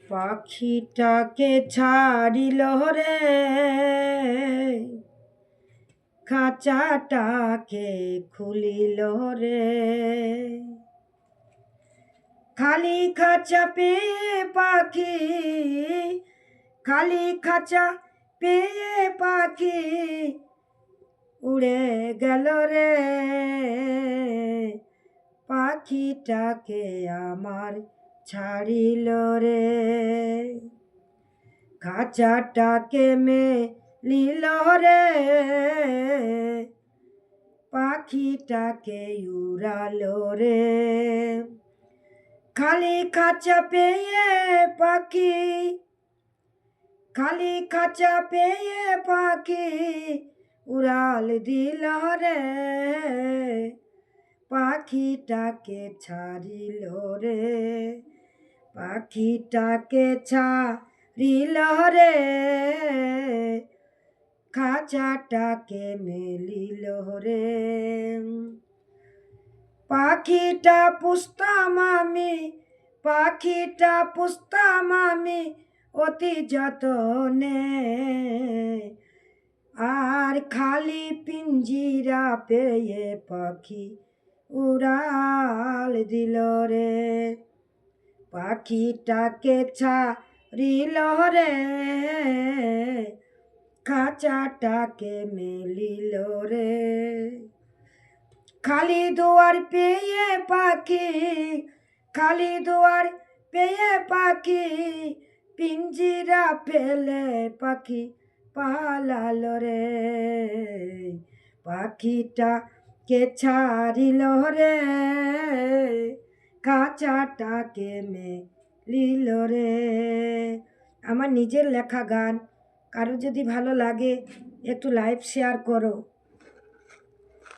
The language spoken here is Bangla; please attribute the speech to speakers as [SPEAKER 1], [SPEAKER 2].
[SPEAKER 1] পাখিটাকে ছাড়িল রে, খাঁচাটাকে খুলিল রে। খালি খাঁচা পেয়ে পাখি, খালি খাঁচা পেয়ে পাখি উড়ে গেল রে। পাখিটাকে আমার ছাড়িল রে, খাঁচাটাকে মেলিল রে। পাখিটাকে উড়ালো রে। খালি খাঁচা পেয়ে পাখি, খালি খাঁচা পেয়ে পাখি উড়াল দিল রে। পাখিটাকে ছাড়িল রে, পাখিটাকে ছাড়িল রে। খাঁচাটাকে মেলিল রে। পাখিটা পুষতাম আমি, পাখিটা পুষতাম আমি অতি যতনে। আর খালি পিঞ্জিরা পেয়ে পাখি উড়াল দিল রে। পাখিটাকে ছাড়িল রে, খাঁচাটাকে মেলিল রে। খালি দুয়ার পেয়ে পাখি, খালি দুয়ার পেয়ে পাখি পিঞ্জিরা ফেলে পাখি পালালো রে। পাখিটাকে ছাড়িল রে, খাঁচাটাকে মেলিল রে। আমার নিজের লেখা গান, কারো যদি ভালো লাগে একটু লাইভ শেয়ার করো।